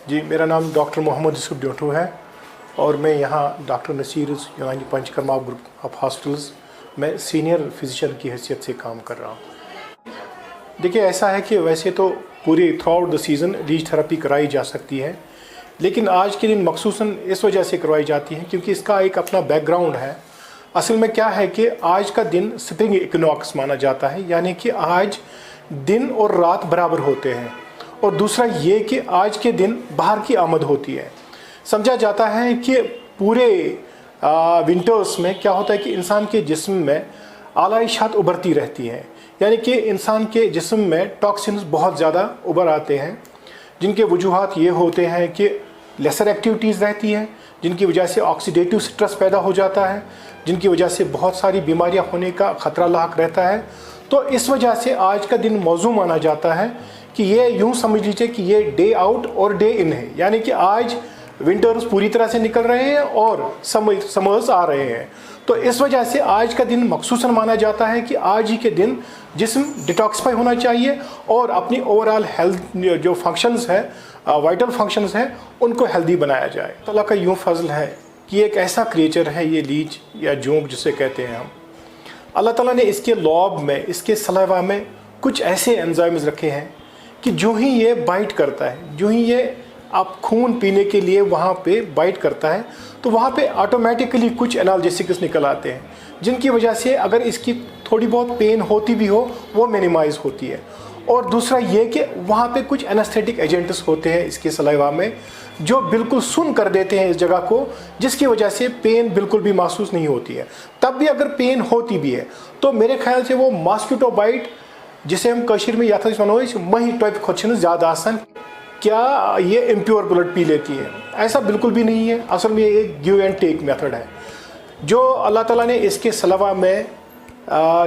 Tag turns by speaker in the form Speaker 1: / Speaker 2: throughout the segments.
Speaker 1: जी, मेरा नाम डॉक्टर मोहम्मद यूसुफ डोटो है और मैं यहाँ डॉक्टर नसीर यूनानी पंचकर्मा ग्रुप ऑफ हॉस्पिटल्स में सीनियर फिजिशियन की हैसियत से काम कर रहा हूँ। देखिए, ऐसा है कि वैसे तो पूरी through out the season leech therapy कराई जा सकती है, लेकिन आज के दिन मखसूसन इस वजह से करवाई जाती है क्योंकि इसका एक अपना बैकग्राउंड है। असल में क्या है कि आज का दिन स्प्रिंग इक्विनॉक्स माना जाता है, यानी कि आज दिन और रात बराबर होते हैं। और दूसरा ये कि आज के दिन बाहर की आमद होती है। समझा जाता है कि पूरे विंटर्स में क्या होता है कि इंसान के जिस्म में आलाइशात उभरती रहती हैं, यानी कि इंसान के जिस्म में टॉक्सिन्स बहुत ज़्यादा उभर आते हैं, जिनके वजूहात ये होते हैं कि लेसर एक्टिविटीज़ रहती हैं, जिनकी वजह से ऑक्सीडेटिव स्ट्रेस पैदा हो जाता है, जिनकी वजह से बहुत सारी बीमारियां होने का ख़तरा लाक रहता है। तो इस वजह से आज का दिन मौजू माना जाता है कि ये यूँ समझ लीजिए कि ये डे आउट और डे इन है, यानी कि आज विंटर्स पूरी तरह से निकल रहे हैं और समर्स आ रहे हैं। तो इस वजह से आज का दिन मखसूसन माना जाता है कि आज ही के दिन जिस्म डिटॉक्सिफाई होना चाहिए और अपनी ओवरऑल हेल्थ जो फंक्शंस है, वाइटल फंक्शंस हैं, उनको हेल्दी बनाया जाए। तो अल्लाह का यूँ फजल है कि एक ऐसा क्रिएचर है ये लीच या जोंक जिसे कहते हैं हम। अल्लाह ताला ने इसके लॉब में, इसके सलाइवा में कुछ ऐसे एंजाइम्स रखे हैं कि जो ही ये बाइट करता है, जो ही ये आप खून पीने के लिए वहाँ पे बाइट करता है, तो वहाँ पे ऑटोमेटिकली कुछ एनाल्जेसिक्स निकल आते हैं, जिनकी वजह से अगर इसकी थोड़ी बहुत पेन होती भी हो वो मिनिमाइज़ होती है। और दूसरा ये कि वहाँ पे कुछ एनेस्थेटिक एजेंट्स होते हैं इसके सलाइवा में जो बिल्कुल सुन कर देते हैं इस जगह को, जिसकी वजह से पेन बिल्कुल भी महसूस नहीं होती है। तब भी अगर पेन होती भी है तो मेरे ख्याल से वो मॉस्किटो बाइट, जिसे हम कश्मीर में याद वनो मही टाइप खोचन ज़्यादा आसान, क्या ये इम्प्योर ब्लड पी लेती है? ऐसा बिल्कुल भी नहीं है। असल में ये एक गिव एंड टेक मेथड है जो अल्लाह ताला ने इसके सलावा में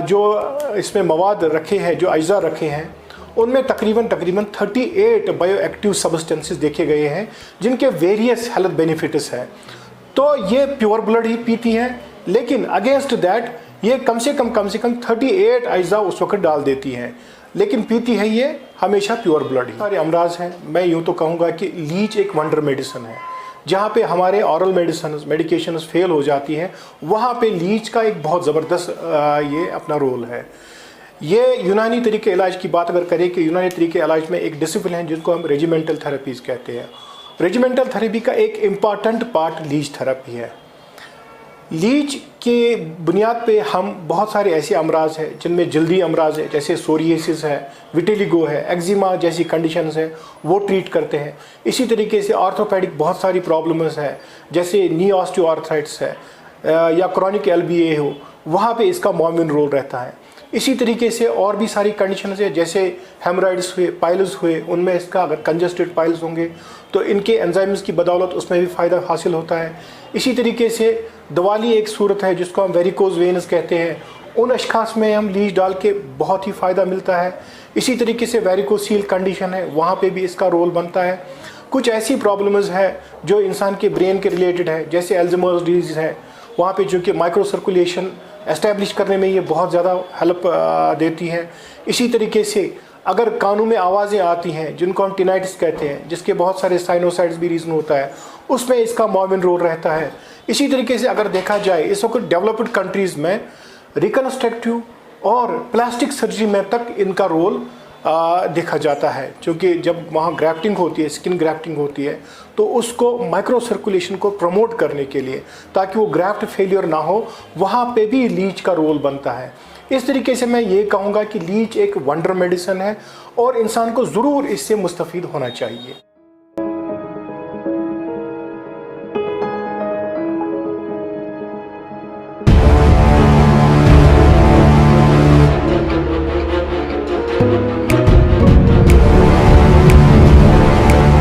Speaker 1: जो इसमें मवाद रखे हैं, जो अज्जा रखे हैं, उनमें तकरीबन 38 बायो एक्टिव सब्सटेंसेस देखे गए हैं जिनके वेरियस हेल्थ बेनिफिट्स हैं। तो ये प्योर ब्लड ही पीती हैं, लेकिन अगेंस्ट दैट ये कम से कम 38 अज्जा उस वक्त डाल देती हैं, लेकिन पीती है ये हमेशा प्योर ब्लड ही। सारे अमराज हैं, मैं यूँ तो कहूँगा कि लीच एक वंडर मेडिसिन है। जहाँ पे हमारे ऑरल मेडिकेशन फेल हो जाती हैं, वहाँ पे लीच का एक बहुत ज़बरदस्त ये अपना रोल है। ये यूनानी तरीके इलाज की बात अगर करें कि यूनानी तरीके इलाज में एक डिसिप्लिन है जिसको हम रेजिमेंटल थेरेपीज़ कहते हैं। रेजिमेंटल थेरेपी का एक इम्पॉर्टेंट पार्ट लीच थेरेपी है। लीच के बुनियाद पे हम बहुत सारे ऐसे अमराज हैं जिनमें जल्दी अमराज है, जैसे सोरियासिस है, विटिलिगो है, एक्जिमा जैसी कंडीशंस है, वो ट्रीट करते हैं। इसी तरीके से ऑर्थोपेडिक बहुत सारी प्रॉब्लम्स है, जैसे नी ऑस्टियोआर्थराइटिस है या क्रॉनिक एलबीए हो, वहाँ पे इसका मुआविन रोल रहता है। इसी तरीके से और भी सारी कंडीशंस है, जैसे हेमराइड्स हुए, पाइल्स हुए, उनमें इसका अगर कंजस्टेड पाइल्स होंगे तो इनके एंजाइम्स की बदौलत उसमें भी फ़ायदा हासिल होता है। इसी तरीके से दवाली एक सूरत है जिसको हम वेरिकोज वेन्स कहते हैं, उन अशखास में हम लीच डाल के बहुत ही फ़ायदा मिलता है। इसी तरीके से वेरिकोसील कंडीशन है, वहाँ पे भी इसका रोल बनता है। कुछ ऐसी प्रॉब्लम्स है जो इंसान के ब्रेन के रिलेटेड है, जैसे एल्ज़ाइमर्स डिजीज़ है, वहाँ पे जो कि माइक्रो सर्कुलेशन एस्टेब्लिश करने में ये बहुत ज़्यादा हेल्प देती है। इसी तरीके से अगर कानों में आवाज़ें आती हैं जिनको हम टिनाइटिस कहते हैं, जिसके बहुत सारे साइनोसाइड्स भी रीज़न होता है, उसमें इसका मुआविन रोल रहता है। इसी तरीके से अगर देखा जाए इस वक्त डेवलप्ड कंट्रीज़ में रिकन्स्ट्रक्टिव और प्लास्टिक सर्जरी में तक इनका रोल देखा जाता है, क्योंकि जब वहाँ ग्राफ्टिंग होती है, स्किन ग्राफ्टिंग होती है, तो उसको माइक्रो सर्कुलेशन को प्रमोट करने के लिए, ताकि वो ग्राफ्ट फेलियर ना हो, वहाँ पे भी लीच का रोल बनता है। इस तरीके से मैं ये कहूँगा कि लीच एक वंडर मेडिसिन है और इंसान को ज़रूर इससे मुस्तफ़ीद होना चाहिए।